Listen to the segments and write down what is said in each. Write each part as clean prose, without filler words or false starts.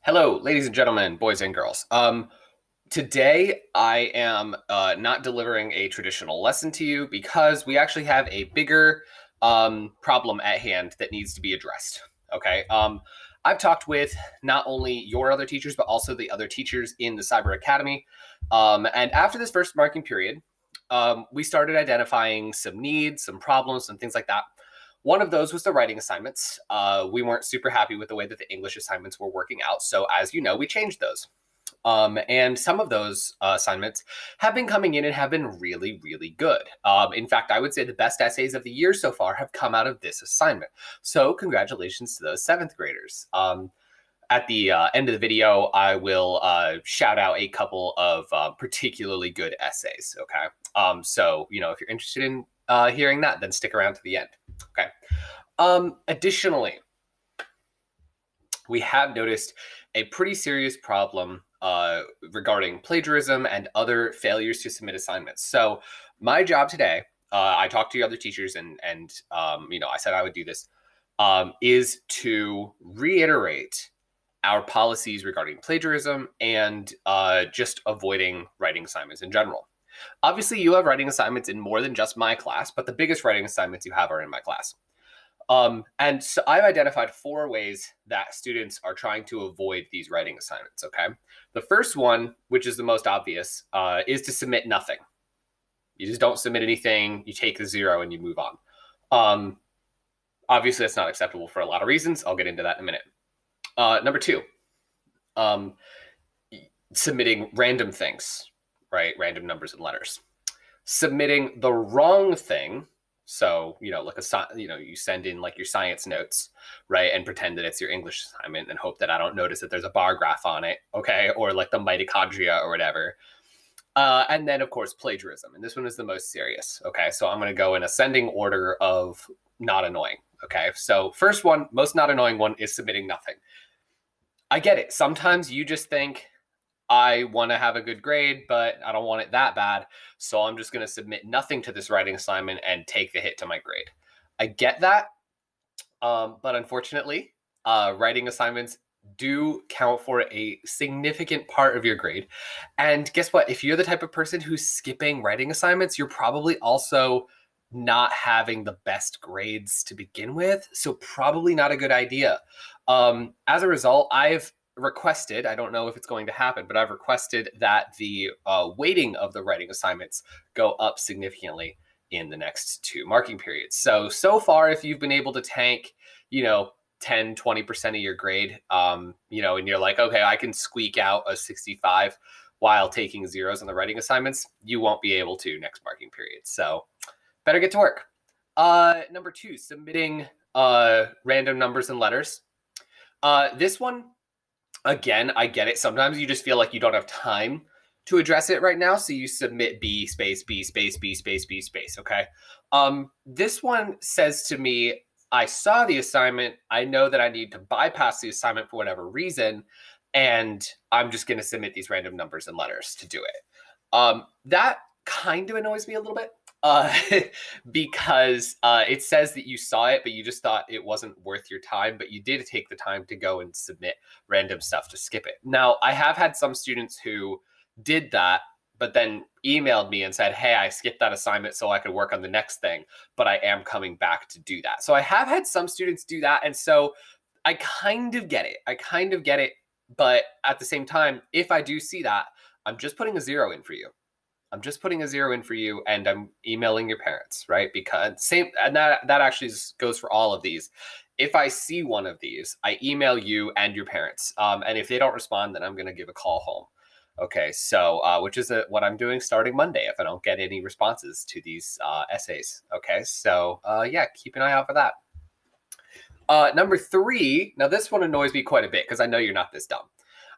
Hello, ladies and gentlemen, boys and girls. Today I am not delivering a traditional lesson to you because we actually have a bigger problem at hand that needs to be addressed. Okay. I've talked with not only your other teachers, but also the other teachers in the Cyber Academy. And after this first marking period, we started identifying some needs, some problems, some things like that. One of those was the writing assignments. We weren't super happy with the way that the English assignments were working out. So, as you know, we changed those. And some of those assignments have been coming in and have been really, really good. In fact, I would say the best essays of the year so far have come out of this assignment. So, congratulations to those seventh graders. At the end of the video, I will shout out a couple of particularly good essays. Okay. So, if you're interested in hearing that, then stick around to the end. Okay. Additionally, we have noticed a pretty serious problem regarding plagiarism and other failures to submit assignments. So, my job today, I talked to the other teachers, and I said I would do this, is to reiterate our policies regarding plagiarism and just avoiding writing assignments in general. Obviously, you have writing assignments in more than just my class, but the biggest writing assignments you have are in my class. And so I've identified four ways that students are trying to avoid these writing assignments. Okay. The first one, which is the most obvious, is to submit nothing. You just don't submit anything, you take the zero and you move on. Obviously, that's not acceptable for a lot of reasons. I'll get into that in a minute. Number two, um, submitting random things, right? Random numbers and letters. Submitting the wrong thing. So, like you send in like your science notes, right? And pretend that it's your English assignment and hope that I don't notice that there's a bar graph on it, okay? Or like the mitochondria or whatever. And then, of course, plagiarism. And this one is the most serious, okay? So I'm going to go in ascending order of not annoying, okay? So, first one, most not annoying one is submitting nothing. I get it. Sometimes you just think, I want to have a good grade, but I don't want it that bad. So I'm just going to submit nothing to this writing assignment and take the hit to my grade. I get that. But unfortunately, writing assignments do count for a significant part of your grade. And guess what? If you're the type of person who's skipping writing assignments, you're probably also not having the best grades to begin with. So, probably not a good idea. As a result, I've requested, I don't know if it's going to happen, but I've requested that the weighting of the writing assignments go up significantly in the next two marking periods. So far, if you've been able to tank, 10, 20% of your grade, and you're like, okay, I can squeak out a 65 while taking zeros on the writing assignments, you won't be able to next marking period. So better get to work. Number two, submitting random numbers and letters. This one, again, I get it. Sometimes you just feel like you don't have time to address it right now, so you submit B space B space B space B space. Okay. This one says to me, I saw the assignment. I know that I need to bypass the assignment for whatever reason, and I'm just going to submit these random numbers and letters to do it. That kind of annoys me a little bit. Uh, because it says that you saw it, but you just thought it wasn't worth your time, but you did take the time to go and submit random stuff to skip it. Now, I have had some students who did that, but then emailed me and said, hey, I skipped that assignment so I could work on the next thing, but I am coming back to do that. So I have had some students do that. And so I kind of get it. But at the same time, if I do see that, I'm just putting a zero in for you. And I'm emailing your parents, right? Because that actually goes for all of these. If I see one of these, I email you and your parents. And if they don't respond, then I'm going to give a call home. Okay, so which is what I'm doing starting Monday if I don't get any responses to these essays. Okay, so yeah, keep an eye out for that. Number three, now this one annoys me quite a bit because I know you're not this dumb.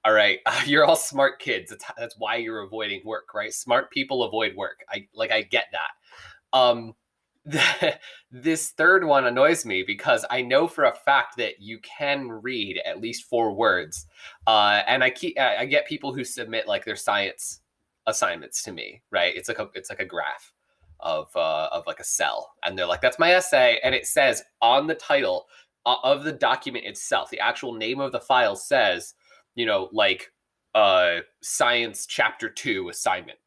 All right, you're all smart kids. That's why you're avoiding work, right? Smart people avoid work. I get that. This third one annoys me because I know for a fact that you can read at least 4 words, and I get people who submit like their science assignments to me, right? It's like a graph of like a cell, and they're like, "That's my essay," and it says on the title of the document itself, the actual name of the file says like science chapter 2 assignment.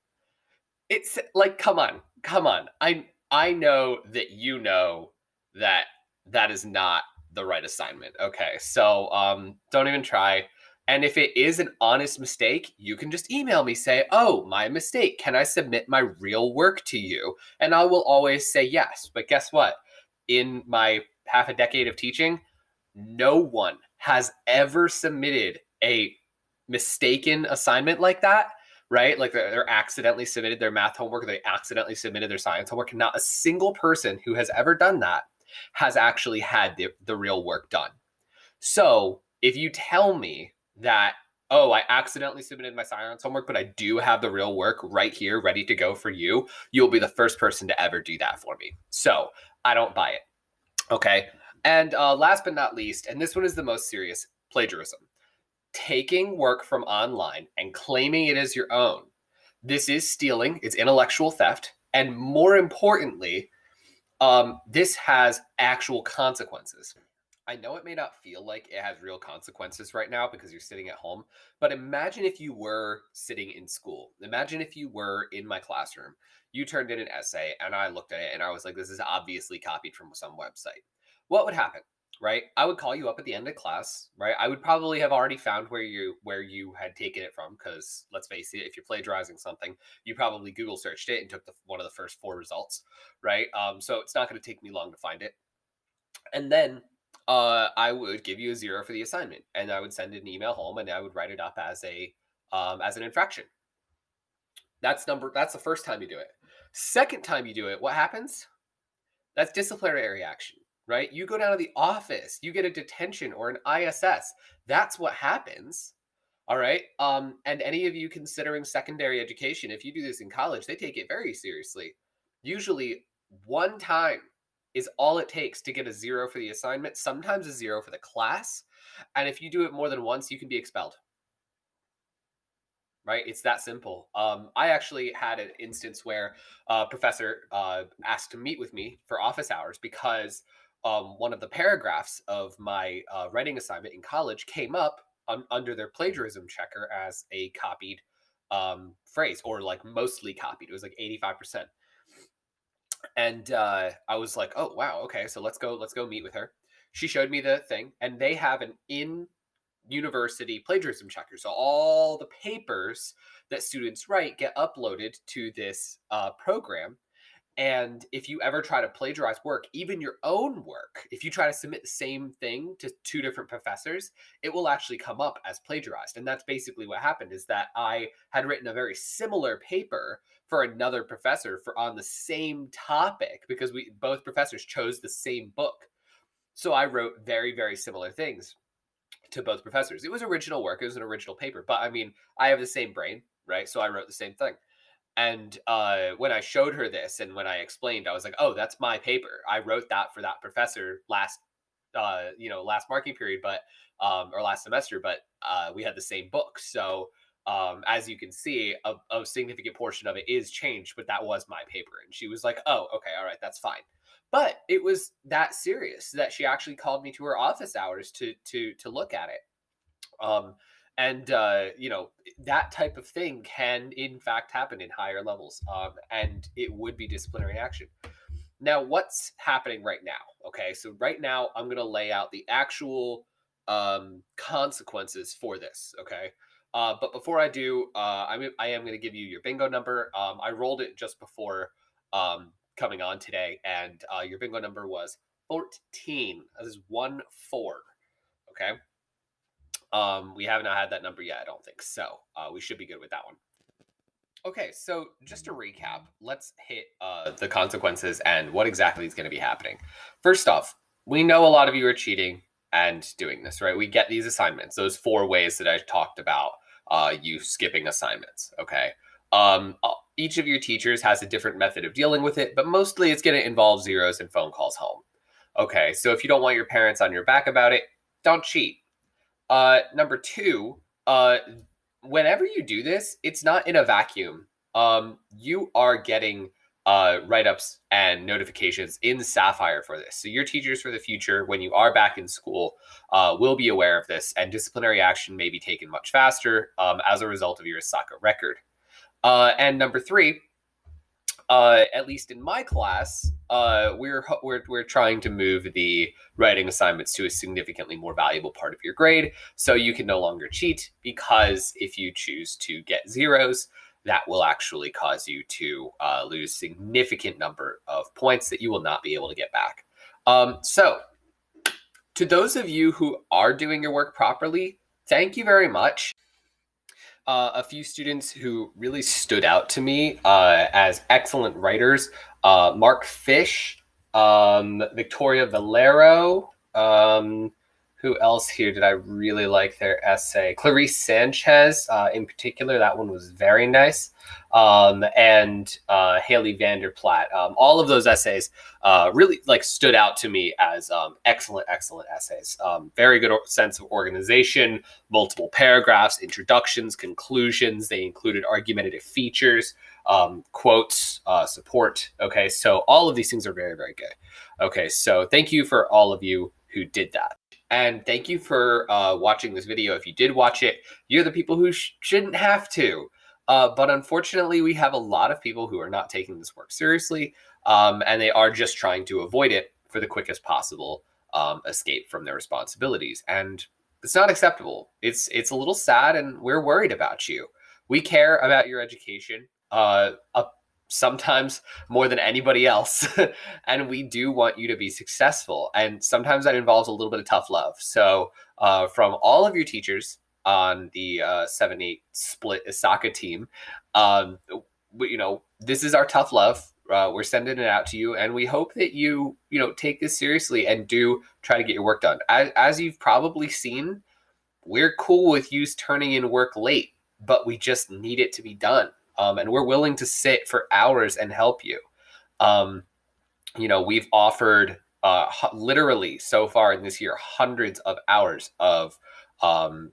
It's like, come on, come on. I know that you know that that is not the right assignment. Okay, so don't even try. And if it is an honest mistake, you can just email me, say, "Oh, my mistake. Can I submit my real work to you?" And I will always say yes. But guess what? In my half a decade of teaching, no one has ever submitted a mistaken assignment like that, right? Like they're accidentally submitted their math homework, or they accidentally submitted their science homework. And not a single person who has ever done that has actually had the real work done. So if you tell me that, oh, I accidentally submitted my science homework, but I do have the real work right here ready to go for you, you'll be the first person to ever do that for me. So I don't buy it. Okay. And last but not least, and this one is the most serious, plagiarism. Taking work from online and claiming it as your own. This is stealing, it's intellectual theft. And more importantly, this has actual consequences. I know it may not feel like it has real consequences right now because you're sitting at home, but imagine if you were sitting in school. Imagine if you were in my classroom. You turned in an essay and I looked at it and I was like, this is obviously copied from some website. What would happen? Right? I would call you up at the end of class, right? I would probably have already found where you had taken it from, because let's face it, if you're plagiarizing something, you probably Google searched it and took one of the first four results, right? So it's not going to take me long to find it. And then I would give you a 0 for the assignment, and I would send an email home, and I would write it up as an infraction. That's the first time you do it. Second time you do it, what happens? That's disciplinary action, right? You go down to the office, you get a detention or an ISS. That's what happens. All right. And any of you considering secondary education, if you do this in college, they take it very seriously. Usually, one time is all it takes to get a 0 for the assignment, sometimes a 0 for the class. And if you do it more than once, you can be expelled. Right? It's that simple. I actually had an instance where a professor asked to meet with me for office hours because one of the paragraphs of my writing assignment in college came up under their plagiarism checker as a copied phrase, or like mostly copied. It was like 85%. And I was like, oh wow, okay, so let's go meet with her. She showed me the thing, and they have an in university plagiarism checker. So all the papers that students write get uploaded to this program. And if you ever try to plagiarize work, even your own work, if you try to submit the same thing to two different professors, it will actually come up as plagiarized. And that's basically what happened, is that I had written a very similar paper for another professor for on the same topic, because we both professors chose the same book. So I wrote very, very similar things to both professors. It was original work, it was an original paper, but I mean, I have the same brain, right? So I wrote the same thing. And when I showed her this and when I explained, I was like, "Oh, that's my paper. I wrote that for that professor last marking period, but or last semester, but we had the same book." So as you can see, a significant portion of it is changed, but that was my paper. And she was like, "Oh, okay, all right, that's fine." But it was that serious that she actually called me to her office hours to look at it. Um, and that type of thing can in fact happen in higher levels, and it would be disciplinary action. Now, what's happening right now? Okay, so right now I'm going to lay out the actual consequences for this. Okay, but before I do, I am going to give you your bingo number. I rolled it just before coming on today, and your bingo number was 14. That is 1-4. Okay. We have not had that number yet, I don't think. So we should be good with that one. Okay, so just to recap, let's hit the consequences and what exactly is going to be happening. First off, we know a lot of you are cheating and doing this, right? We get these assignments, those 4 ways that I talked about, you skipping assignments, okay? Each of your teachers has a different method of dealing with it, but mostly it's going to involve zeros and phone calls home. Okay, so if you don't want your parents on your back about it, don't cheat. Number 2, whenever you do this, it's not in a vacuum. You are getting write-ups and notifications in Sapphire for this. So your teachers for the future, when you are back in school, will be aware of this, and disciplinary action may be taken much faster as a result of your ISACA record. And number three, at least in my class, we're trying to move the writing assignments to a significantly more valuable part of your grade, so you can no longer cheat, because if you choose to get zeros, that will actually cause you to lose significant number of points that you will not be able to get back. So, to those of you who are doing your work properly, thank you very much. A few students who really stood out to me as excellent writers: Mark Fish, Victoria Valero. Who else here did I really like their essay? Clarice Sanchez, in particular, that one was very nice. And Haley Vanderplaat. All of those essays really stood out to me as excellent essays. Very good sense of organization, multiple paragraphs, introductions, conclusions. They included argumentative features, quotes, support. Okay, so all of these things are very, very good. Okay, so thank you for all of you who did that. And thank you for watching this video. If you did watch it, you're the people who shouldn't have to. But unfortunately, we have a lot of people who are not taking this work seriously, and they are just trying to avoid it for the quickest possible escape from their responsibilities. And it's not acceptable. It's a little sad, and we're worried about you. We care about your education, sometimes more than anybody else, and we do want you to be successful. And sometimes that involves a little bit of tough love. So from all of your teachers on the 7-8 split ISACA team, this is our tough love. We're sending it out to you, and we hope that you take this seriously and do try to get your work done. As you've probably seen, we're cool with you turning in work late, but we just need it to be done. And we're willing to sit for hours and help you. We've offered literally so far in this year hundreds of hours of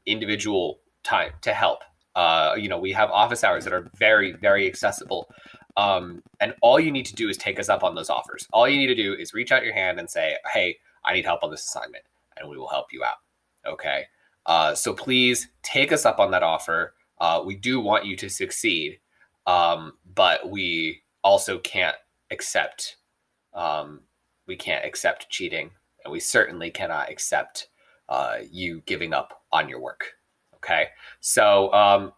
individual time to help. We have office hours that are very, very accessible. And all you need to do is take us up on those offers. All you need to do is reach out your hand and say, hey, I need help on this assignment, and we will help you out. Okay. So please take us up on that offer. We do want you to succeed. But we also can't accept cheating, and we certainly cannot accept you giving up on your work. Okay, so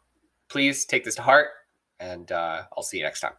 please take this to heart, and I'll see you next time.